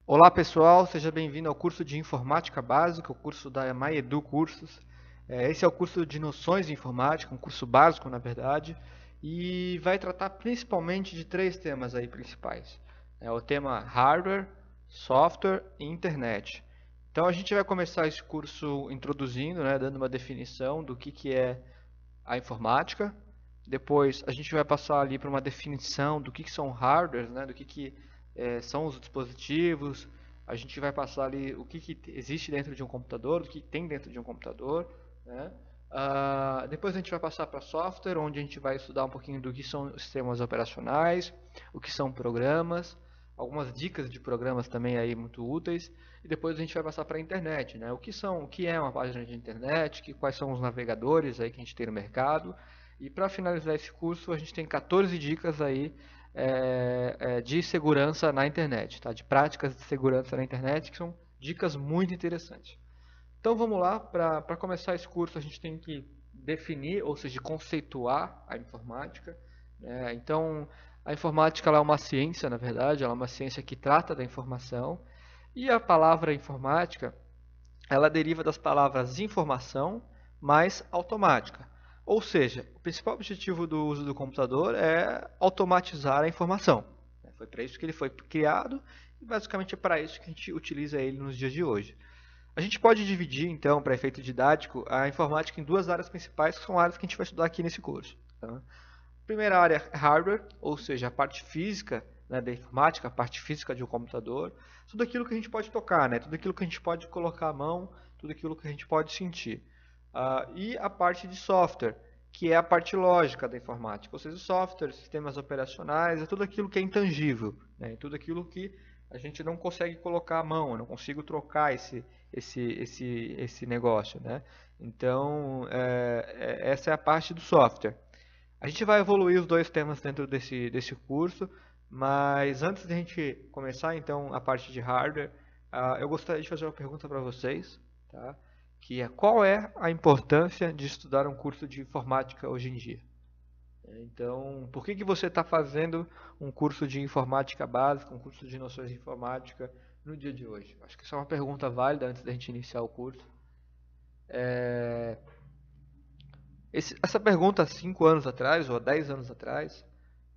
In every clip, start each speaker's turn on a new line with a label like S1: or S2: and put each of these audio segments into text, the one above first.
S1: Olá pessoal, seja bem-vindo ao curso de Informática Básica, o curso da MyEdu Cursos. Esse é o curso de Noções de Informática, um curso básico na verdade, e vai tratar principalmente de três temas aí principais. É o tema Hardware, Software e Internet. Então a gente vai começar esse curso introduzindo, dando uma definição do que é a informática. Depois a gente vai passar ali para uma definição do que são hardwares, do que são os dispositivos. A gente vai passar ali o que existe dentro de um computador, o que tem dentro de um computador, né? Depois a gente vai passar para software, onde a gente vai estudar um pouquinho do que são sistemas operacionais, o que são programas, algumas dicas de programas também aí muito úteis. E depois a gente vai passar para a internet, né? O que é uma página de internet, quais são os navegadores aí que a gente tem no mercado. E para finalizar esse curso, a gente tem 14 dicas aí de segurança na internet, tá? De práticas de segurança na internet, que são dicas muito interessantes. Então vamos lá, para começar esse curso a gente tem que definir, ou seja, conceituar a informática, né? Então a informática ela é uma ciência, na verdade, ela é uma ciência que trata da informação, e a palavra informática ela deriva das palavras informação mais automática. Ou seja, o principal objetivo do uso do computador é automatizar a informação. Foi para isso que ele foi criado e basicamente é para isso que a gente utiliza ele nos dias de hoje. A gente pode dividir, então, para efeito didático, a informática em duas áreas principais, que são áreas que a gente vai estudar aqui nesse curso. Tá? Primeira área é hardware, ou seja, a parte física, da informática, a parte física de um computador, tudo aquilo que a gente pode tocar, tudo aquilo que a gente pode colocar a mão, tudo aquilo que a gente pode sentir. E a parte de software, que é a parte lógica da informática, ou seja, software, sistemas operacionais, é tudo aquilo que é intangível, tudo aquilo que a gente não consegue colocar a mão, eu não consigo trocar esse negócio. Então, essa é a parte do software. A gente vai evoluir os dois temas dentro desse curso, mas antes de a gente começar então a parte de hardware, eu gostaria de fazer uma pergunta para vocês, tá? Que é qual é a importância de estudar um curso de informática hoje em dia? Então, por que você está fazendo um curso de informática básica, um curso de noções de informática no dia de hoje? Acho que isso é uma pergunta válida antes da gente iniciar o curso. É, essa pergunta há 5 anos atrás, ou há 10 anos atrás,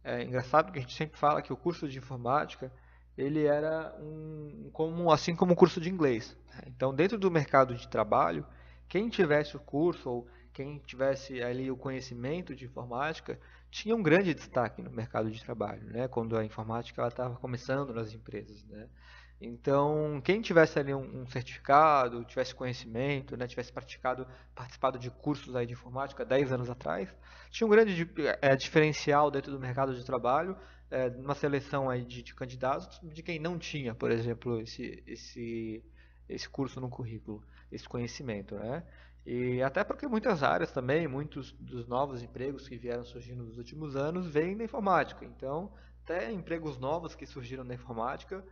S1: é engraçado que a gente sempre fala que o curso de informática ele era assim como o curso de inglês. Então, dentro do mercado de trabalho, quem tivesse o curso ou quem tivesse ali o conhecimento de informática tinha um grande destaque no mercado de trabalho, quando a informática estava começando nas empresas. Então, quem tivesse ali um certificado, tivesse conhecimento, tivesse participado de cursos aí de informática 10 anos atrás, tinha um grande diferencial dentro do mercado de trabalho, numa seleção aí de candidatos, de quem não tinha, por exemplo, esse curso no currículo, esse conhecimento. E até porque muitas áreas também, muitos dos novos empregos que vieram surgindo nos últimos anos, vêm da informática. Então, até empregos novos que surgiram na informática,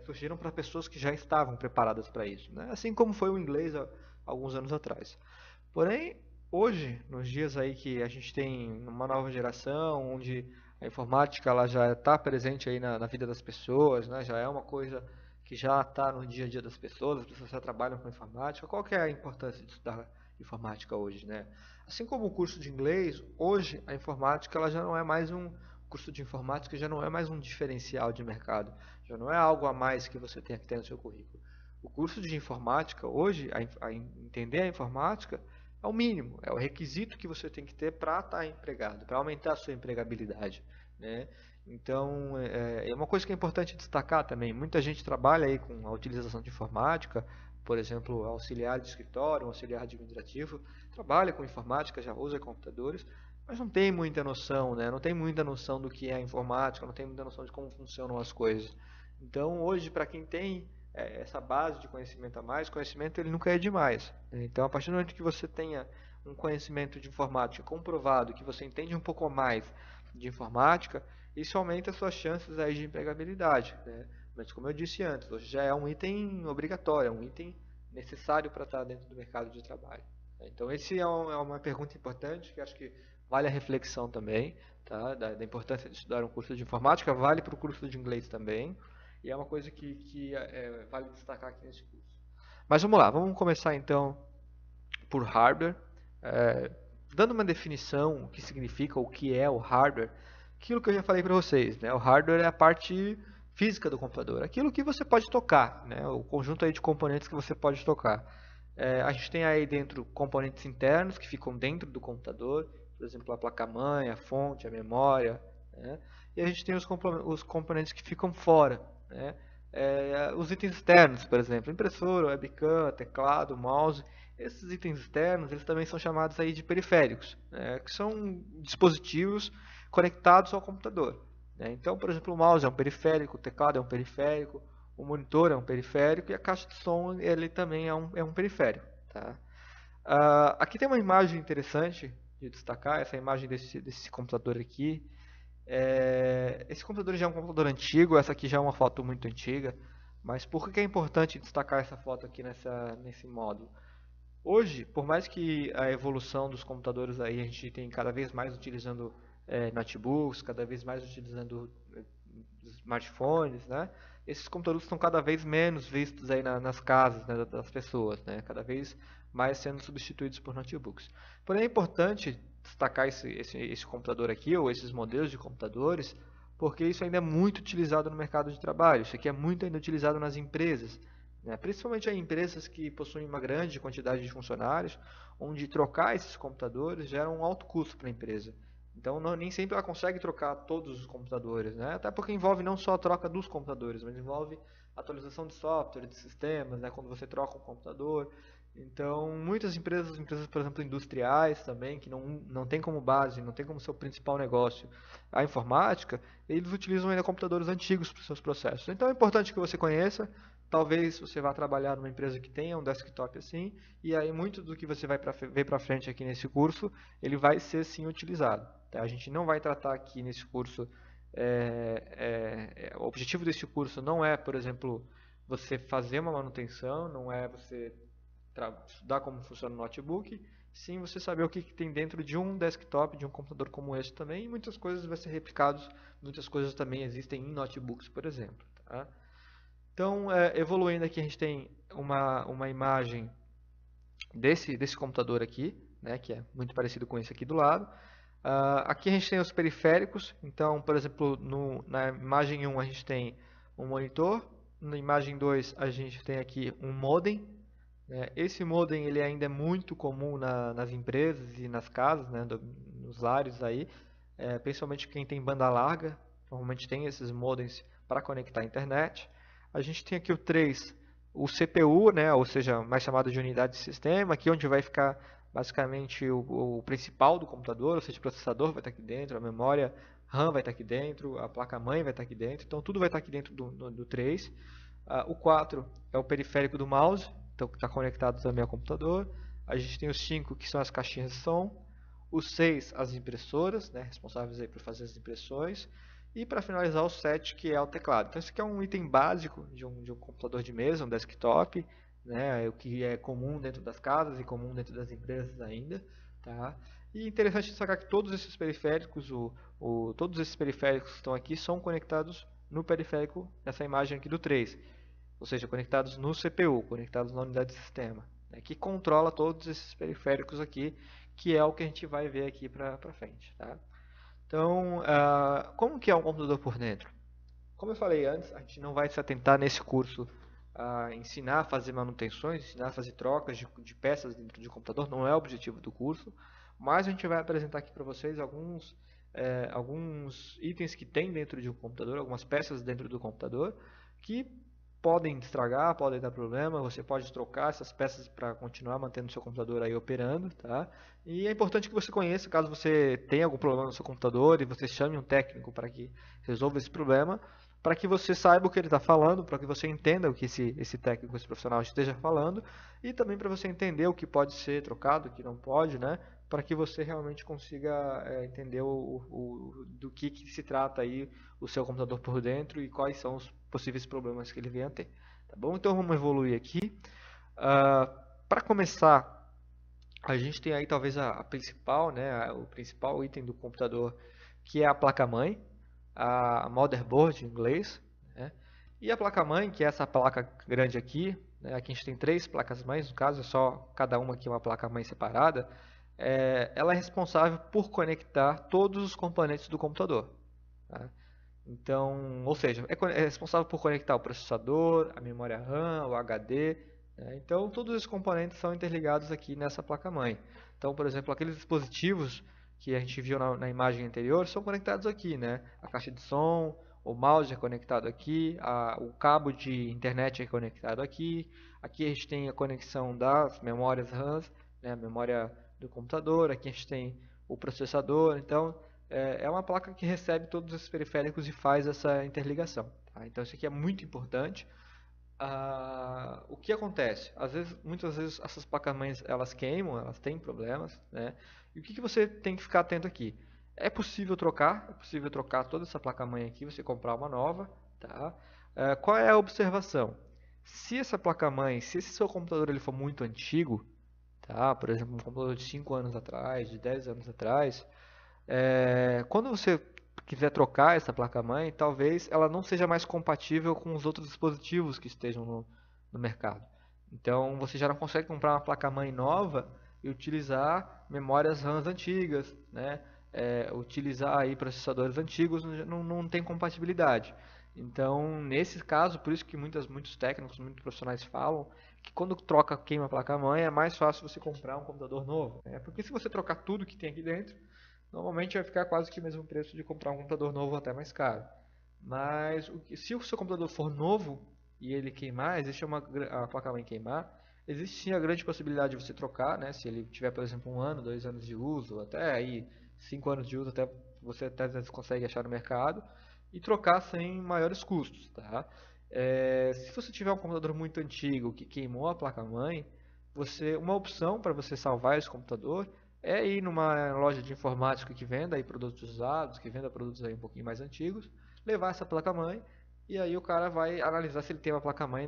S1: surgiram para pessoas que já estavam preparadas para isso, assim como foi o inglês há alguns anos atrás. Porém, hoje, nos dias aí que a gente tem uma nova geração, onde a informática ela já está presente aí na vida das pessoas, já é uma coisa que já está no dia a dia das pessoas, as pessoas já trabalham com informática. Qual que é a importância de estudar informática hoje, Assim como o curso de inglês, hoje a informática ela já não é mais um curso de informática já não é mais um diferencial de mercado, já não é algo a mais que você tenha que ter no seu currículo. O curso de informática hoje, a entender a informática é o mínimo, é o requisito que você tem que ter para estar empregado, para aumentar a sua empregabilidade. Então, é uma coisa que é importante destacar também. Muita gente trabalha aí com a utilização de informática, por exemplo, auxiliar de escritório, auxiliar administrativo, trabalha com informática, já usa computadores, mas não tem muita noção, não tem muita noção do que é a informática, não tem muita noção de como funcionam as coisas. Então, hoje, para quem tem essa base de conhecimento a mais, conhecimento ele nunca é demais. Então, a partir do momento que você tenha um conhecimento de informática comprovado, que você entende um pouco mais de informática, isso aumenta as suas chances aí de empregabilidade. Mas, como eu disse antes, hoje já é um item obrigatório, é um item necessário para estar dentro do mercado de trabalho. Então, esse é uma pergunta importante que acho que vale a reflexão também, tá? Da importância de estudar um curso de informática, vale para o curso de inglês também. e é uma coisa que vale destacar aqui nesse curso. Mas vamos lá, vamos começar então por hardware, é, dando uma definição, o que significa, o que é o hardware, aquilo que eu já falei para vocês, né? O hardware é a parte física do computador, aquilo que você pode tocar, né? O conjunto aí de componentes que você pode tocar. A gente tem aí dentro componentes internos que ficam dentro do computador, por exemplo, a placa-mãe, a fonte, a memória, né? E a gente tem os componentes que ficam fora, né? Os itens externos, por exemplo, impressora, webcam, teclado, mouse. Esses itens externos, eles também são chamados aí de periféricos, né? Que são dispositivos conectados ao computador, né? Então, por exemplo, o mouse é um periférico, o teclado é um periférico, o monitor é um periférico e a caixa de som ele também é um periférico, tá? Aqui tem uma imagem interessante de destacar, essa imagem desse computador aqui. Esse computador já é um computador antigo, essa aqui já é uma foto muito antiga, mas por que é importante destacar essa foto aqui nesse módulo? Hoje, por mais que a evolução dos computadores aí, a gente tem cada vez mais utilizando notebooks, cada vez mais utilizando smartphones, né? Esses computadores estão cada vez menos vistos aí nas casas, né, das pessoas, né? Cada vez mais sendo substituídos por notebooks. Porém, é importante destacar esse computador aqui, ou esses modelos de computadores, porque isso ainda é muito utilizado no mercado de trabalho. Isso aqui é muito ainda utilizado nas empresas, né? Principalmente em empresas que possuem uma grande quantidade de funcionários, onde trocar esses computadores gera um alto custo para a empresa. Então, nem sempre ela consegue trocar todos os computadores, né? Até porque envolve não só a troca dos computadores, mas envolve atualização de software, de sistemas, né? Quando você troca um computador. Então, muitas empresas, por exemplo, industriais também, que não tem como base, não tem como seu principal negócio a informática, eles utilizam ainda computadores antigos para os seus processos. Então, é importante que você conheça. Talvez você vá trabalhar numa empresa que tenha um desktop assim, e aí muito do que você vai ver para frente aqui nesse curso, ele vai ser sim utilizado. Tá? A gente não vai tratar aqui nesse curso, o objetivo desse curso não é, por exemplo, você fazer uma manutenção, não é você estudar como funciona o notebook, sim você saber o que tem dentro de um desktop, de um computador como esse também, e muitas coisas vão ser replicadas, muitas coisas também existem em notebooks, por exemplo. Tá? Então, evoluindo aqui, a gente tem uma imagem desse computador aqui, né, que é muito parecido com esse aqui do lado. Aqui a gente tem os periféricos. Então, por exemplo, na imagem 1 a gente tem um monitor. Na imagem 2 a gente tem aqui um modem. Né? Esse modem ele ainda é muito comum nas empresas e nas casas, né, nos lares aí. Principalmente quem tem banda larga, normalmente tem esses modems para conectar a internet. A gente tem aqui o 3, o CPU, né, ou seja, mais chamado de unidade de sistema, aqui onde vai ficar basicamente o principal do computador, ou seja, o processador vai estar aqui dentro, a memória RAM vai estar aqui dentro, a placa-mãe vai estar aqui dentro, então tudo vai estar aqui dentro do 3. O 4 é o periférico do mouse, então está conectado também ao computador. A gente tem os 5 que são as caixinhas de som, os 6 as impressoras, né, responsáveis aí por fazer as impressões. E para finalizar o 7, que é o teclado. Então, isso aqui é um item básico de um computador de mesa, um desktop, né? O que é comum dentro das casas e comum dentro das empresas ainda. Tá? E interessante destacar que todos esses periféricos, todos esses periféricos que estão aqui são conectados no periférico, nessa imagem aqui do 3. Ou seja, conectados no CPU, conectados na unidade de sistema, né? Que controla todos esses periféricos aqui, que é o que a gente vai ver aqui para frente. Tá? Então, como que é um computador por dentro? Como eu falei antes, a gente não vai se atentar nesse curso a ensinar a fazer manutenções, ensinar a fazer trocas de peças dentro de um computador, não é o objetivo do curso, mas a gente vai apresentar aqui para vocês alguns itens que tem dentro de um computador, algumas peças dentro do computador, que podem estragar, podem dar problema, você pode trocar essas peças para continuar mantendo o seu computador aí operando, tá? E é importante que você conheça, caso você tenha algum problema no seu computador e você chame um técnico para que resolva esse problema, para que você saiba o que ele está falando, para que você entenda o que esse técnico, esse profissional esteja falando, e também para você entender o que pode ser trocado, o que não pode, né? Para que você realmente consiga entender do que se trata aí o seu computador por dentro e quais são os possíveis problemas que ele venha a ter. Tá bom? Então vamos evoluir aqui. Para começar, a gente tem aí talvez a principal, né, o principal item do computador, que é a placa-mãe, a motherboard em inglês, né? E a placa-mãe, que é essa placa grande aqui, né, aqui a gente tem 3 placas-mães, no caso é só cada uma aqui uma placa-mãe separada, ela é responsável por conectar todos os componentes do computador. Tá? Então, ou seja, é responsável por conectar o processador, a memória RAM, o HD. Né? Então, todos esses componentes são interligados aqui nessa placa-mãe. Então, por exemplo, aqueles dispositivos que a gente viu na imagem anterior são conectados aqui, né? A caixa de som, o mouse é conectado aqui, o cabo de internet é conectado aqui. Aqui a gente tem a conexão das memórias RAM, né? A memória do computador. Aqui a gente tem o processador. Então, é uma placa que recebe todos esses periféricos e faz essa interligação. Tá? Então isso aqui é muito importante. O que acontece? Muitas vezes essas placas-mães elas queimam, elas têm problemas, né? E o que você tem que ficar atento aqui? É possível trocar toda essa placa-mãe aqui, você comprar uma nova. Tá? Qual é a observação? Se essa placa-mãe, se esse seu computador ele for muito antigo, tá? Por exemplo, um computador de 5 anos atrás, de 10 anos atrás, quando você quiser trocar essa placa-mãe, talvez ela não seja mais compatível com os outros dispositivos que estejam no mercado. Então você já não consegue comprar uma placa-mãe nova e utilizar memórias RAM antigas, né? Utilizar aí processadores antigos não tem compatibilidade. Então, nesse caso, por isso que muitos técnicos, muitos profissionais falam que quando queima a placa-mãe é mais fácil você comprar um computador novo. Né? Porque se você trocar tudo que tem aqui dentro, normalmente vai ficar quase que o mesmo preço de comprar um computador novo, até mais caro. Mas se o seu computador for novo e ele queimar, a placa-mãe queimar, existe sim a grande possibilidade de você trocar, né? Se ele tiver, por exemplo, 1 ano, 2 anos de uso, até aí 5 anos de uso, até você até às vezes consegue achar no mercado, e trocar sem maiores custos. Tá? Se você tiver um computador muito antigo que queimou a placa-mãe, uma opção para você salvar esse computador é ir numa loja de informática que venda aí produtos usados, que venda produtos aí um pouquinho mais antigos, levar essa placa-mãe e aí o cara vai analisar se ele tem uma placa-mãe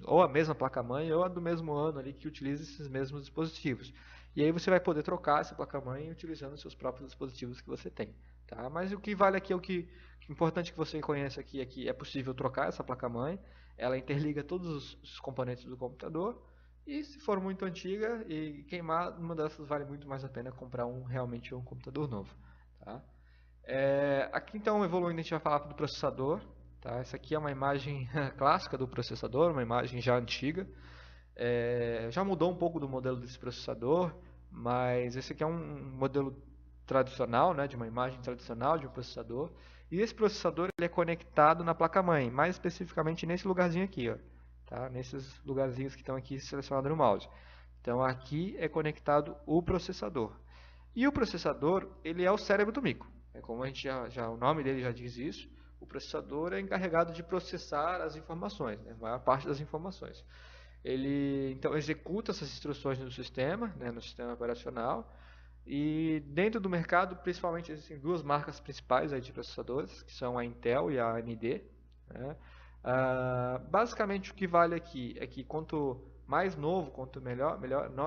S1: ou a mesma placa-mãe ou a do mesmo ano ali que utiliza esses mesmos dispositivos. E aí você vai poder trocar essa placa-mãe utilizando os seus próprios dispositivos que você tem. Tá? Mas o que vale aqui é importante que você conheça aqui é que é possível trocar essa placa-mãe, ela interliga todos os componentes do computador. E se for muito antiga e queimar, uma dessas vale muito mais a pena comprar realmente um computador novo. Tá? Aqui então, evoluindo, a gente vai falar do processador. Tá? Essa aqui é uma imagem clássica do processador, uma imagem já antiga. Já mudou um pouco do modelo desse processador, mas esse aqui é um modelo tradicional, né, de uma imagem tradicional de um processador. E esse processador ele é conectado na placa-mãe, mais especificamente nesse lugarzinho aqui, ó. Tá? Nesses lugarzinhos que estão aqui selecionados no mouse. Então aqui é conectado o processador. E o processador ele é o cérebro do micro. Como a gente o nome dele já diz isso, o processador é encarregado de processar as informações, né? A maior parte das informações. Ele então executa essas instruções no sistema, né, no sistema operacional. E dentro do mercado, principalmente, existem 2 marcas principais aí de processadores, que são a Intel e a AMD. Né? Basicamente, o que vale aqui é que quanto mais novo, quanto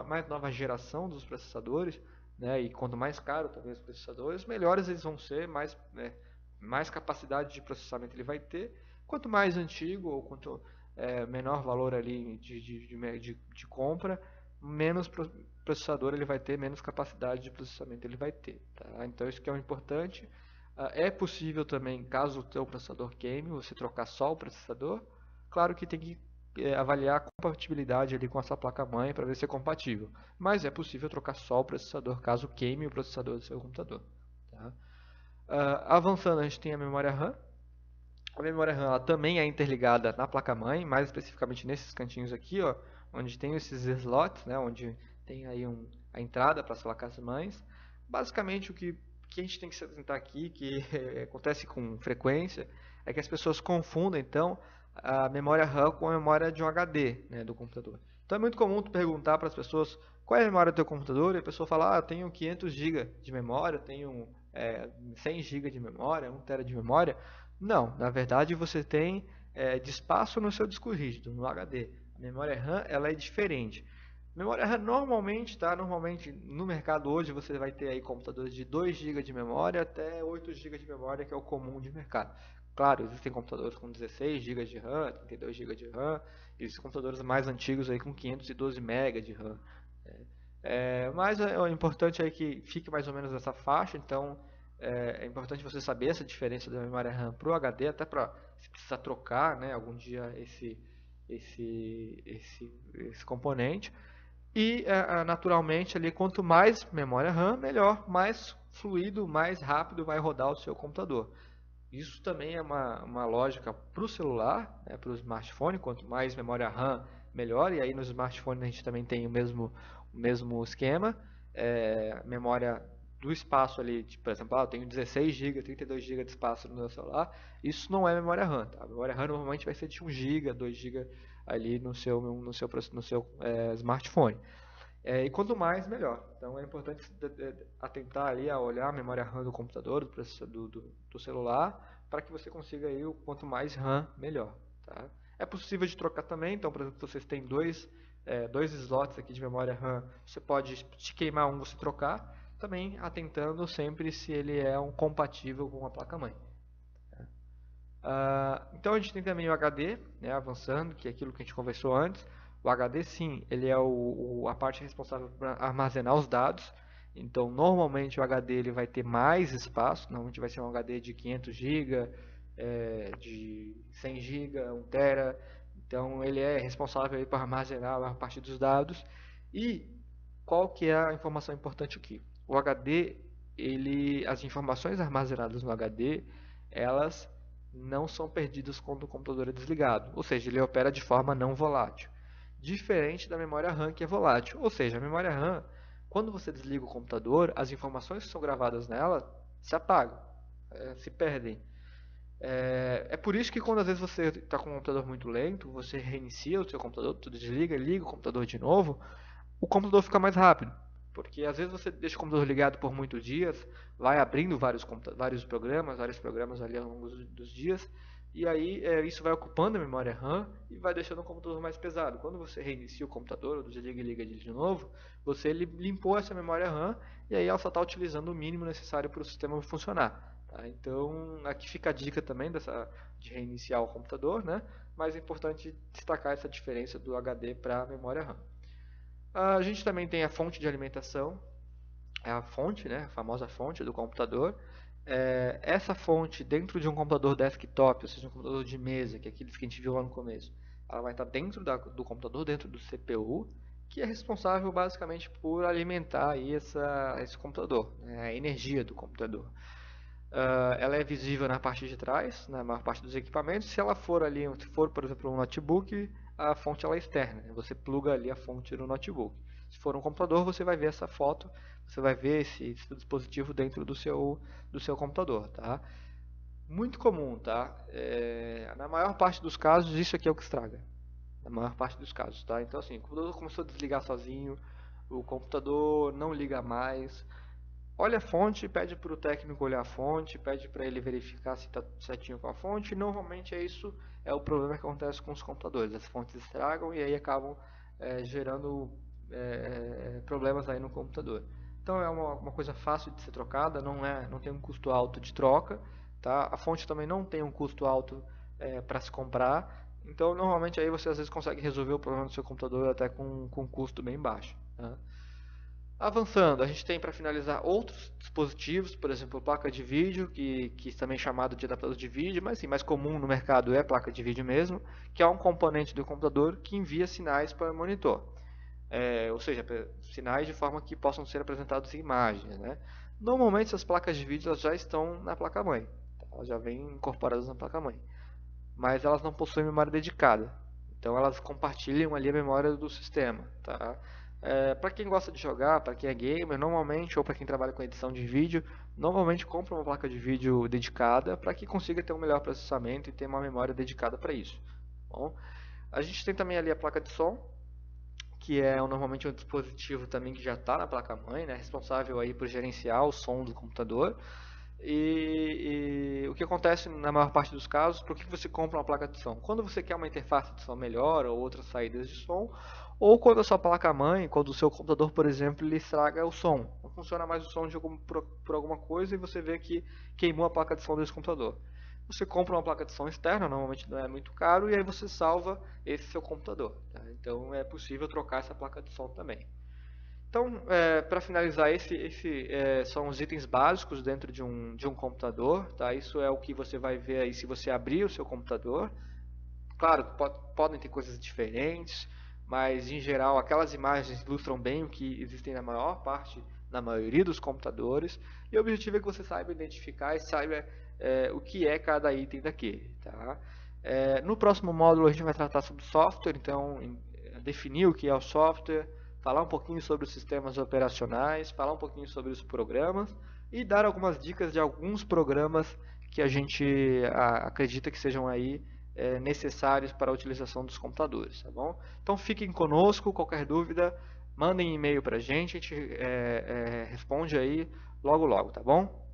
S1: mais nova geração dos processadores, né, e quanto mais caro também os processadores, melhores eles vão ser, mais capacidade de processamento ele vai ter. Quanto mais antigo ou quanto menor valor ali de compra, menos processador ele vai ter, menos capacidade de processamento ele vai ter. Tá? Então isso que é o importante. É possível também, caso o teu processador queime, você trocar só o processador. Claro que tem que avaliar a compatibilidade ali com essa placa-mãe para ver se é compatível. Mas é possível trocar só o processador caso queime o processador do seu computador. Tá? Avançando, a gente tem a memória RAM. A memória RAM ela também é interligada na placa-mãe, mais especificamente nesses cantinhos aqui, ó, onde tem esses slots, né, onde tem aí a entrada para as placas-mães. Basicamente, o que a gente tem que se atentar aqui, que acontece com frequência, é que as pessoas confundem, então, a memória RAM com a memória de um HD, né, do computador. Então, é muito comum tu perguntar para as pessoas qual é a memória do teu computador, e a pessoa fala, eu tenho 500 GB de memória, eu tenho 100 GB de memória, 1 TB de memória. Não, na verdade você tem de espaço no seu disco rígido, no HD. A memória RAM ela é diferente. Memória RAM normalmente no mercado hoje você vai ter aí computadores de 2 GB de memória até 8 GB de memória, que é o comum de mercado. Claro, existem computadores com 16 GB de RAM, 32 GB de RAM, e existem computadores mais antigos aí com 512 MB de RAM. Mas o importante é que fique mais ou menos nessa faixa, então é importante você saber essa diferença da memória RAM para o HD, até para se precisar trocar, né, algum dia esse componente. E naturalmente ali, quanto mais memória RAM, melhor, mais fluido, mais rápido vai rodar o seu computador. Isso também é uma lógica para o celular, né, para o smartphone. Quanto mais memória RAM, melhor. E aí no smartphone a gente também tem o mesmo esquema. Memória do espaço ali, tipo, por exemplo, eu tenho 16 GB, 32 GB de espaço no meu celular. Isso não é memória RAM. Tá? A memória RAM normalmente vai ser de 1 GB, 2 GB ali no seu smartphone. E quanto mais, melhor. Então é importante atentar ali a olhar a memória RAM do computador, do celular, para que você consiga aí o quanto mais RAM, melhor. Tá? É possível de trocar também, então, por exemplo, se vocês têm dois slots aqui de memória RAM, você pode, se queimar um, você trocar, também atentando sempre se ele é compatível com a placa-mãe. Então a gente tem também o HD, né, avançando, que é aquilo que a gente conversou antes. O HD, sim, ele é a parte responsável por armazenar os dados. Então, normalmente o HD ele vai ter mais espaço. Normalmente vai ser um HD de 500 GB, de 100 GB, 1 TB. Então, ele é responsável por armazenar a parte dos dados. E qual que é a informação importante aqui? O HD, as informações armazenadas no HD, elas não são perdidas quando o computador é desligado. Ou seja, ele opera de forma não volátil. Diferente da memória RAM, que é volátil. Ou seja, a memória RAM, quando você desliga o computador, as informações que são gravadas nela se apagam, se perdem. É por isso que quando às vezes você está com um computador muito lento, você reinicia o seu computador, tudo desliga, liga o computador de novo, o computador fica mais rápido. Porque às vezes você deixa o computador ligado por muitos dias, vai abrindo vários programas ali ao longo dos dias, e aí isso vai ocupando a memória RAM e vai deixando o computador mais pesado. Quando você reinicia o computador, ou desliga e liga ele de novo, você limpou essa memória RAM e aí ela só está utilizando o mínimo necessário para o sistema funcionar. Tá? Então aqui fica a dica também de reiniciar o computador, né? Mas é importante destacar essa diferença do HD para a memória RAM. A gente também tem a fonte de alimentação, é a fonte, né, a famosa fonte do computador. Essa fonte dentro de um computador desktop, ou seja, um computador de mesa, que é aqueles que a gente viu lá no começo, ela vai estar dentro do computador, dentro do CPU, que é responsável basicamente por alimentar aí esse computador, né, a energia do computador. Ela é visível na parte de trás, na maior parte dos equipamentos. Se ela for ali, se for por exemplo um notebook, a fonte ela é externa, né? Você pluga ali a fonte no notebook. Se for um computador, você vai ver essa foto, você vai ver esse dispositivo dentro do seu computador, tá? Muito comum, tá? Na maior parte dos casos, isso aqui é o que estraga. Na maior parte dos casos, tá? Então assim, o computador começou a desligar sozinho, o computador não liga mais. Olha a fonte, pede para o técnico olhar a fonte, pede para ele verificar se está certinho com a fonte. Normalmente isso é o problema que acontece com os computadores. As fontes estragam e aí acabam gerando problemas aí no computador. Então é uma coisa fácil de ser trocada, não tem um custo alto de troca. Tá? A fonte também não tem um custo alto para se comprar. Então normalmente aí você às vezes consegue resolver o problema do seu computador até com um custo bem baixo. Tá? Avançando, a gente tem para finalizar outros dispositivos, por exemplo, placa de vídeo, que também é chamado de adaptador de vídeo, mas sim, mais comum no mercado é placa de vídeo mesmo, que é um componente do computador que envia sinais para o monitor. Ou seja, sinais de forma que possam ser apresentados em imagens. Né? Normalmente essas placas de vídeo elas já estão na placa-mãe, tá? Elas já vêm incorporadas na placa-mãe, mas elas não possuem memória dedicada, então elas compartilham ali a memória do sistema. Tá? Para quem gosta de jogar, para quem é gamer, normalmente, ou para quem trabalha com edição de vídeo, normalmente compra uma placa de vídeo dedicada para que consiga ter um melhor processamento e ter uma memória dedicada para isso. Bom, a gente tem também ali a placa de som, que é normalmente um dispositivo também que já está na placa-mãe, né, responsável aí por gerenciar o som do computador. E o que acontece na maior parte dos casos, por que você compra uma placa de som? Quando você quer uma interface de som melhor ou outras saídas de som, ou quando a sua placa-mãe, quando o seu computador, por exemplo, ele estraga o som. Não funciona mais o som por alguma coisa e você vê que queimou a placa de som desse computador. você compra uma placa de som externa, normalmente não é muito caro, e aí você salva esse seu computador. Tá? Então é possível trocar essa placa de som também. Então, para finalizar, são os itens básicos dentro de um computador. Tá? Isso é o que você vai ver aí se você abrir o seu computador. Claro, podem ter coisas diferentes, mas em geral aquelas imagens ilustram bem o que existem na maioria dos computadores. E o objetivo é que você saiba identificar e saiba o que é cada item daqui. Tá? No próximo módulo a gente vai tratar sobre software, então definir o que é o software, falar um pouquinho sobre os sistemas operacionais, falar um pouquinho sobre os programas e dar algumas dicas de alguns programas que a gente acredita que sejam aí necessários para a utilização dos computadores, tá bom? Então fiquem conosco, qualquer dúvida, mandem e-mail para a gente responde aí logo logo, tá bom?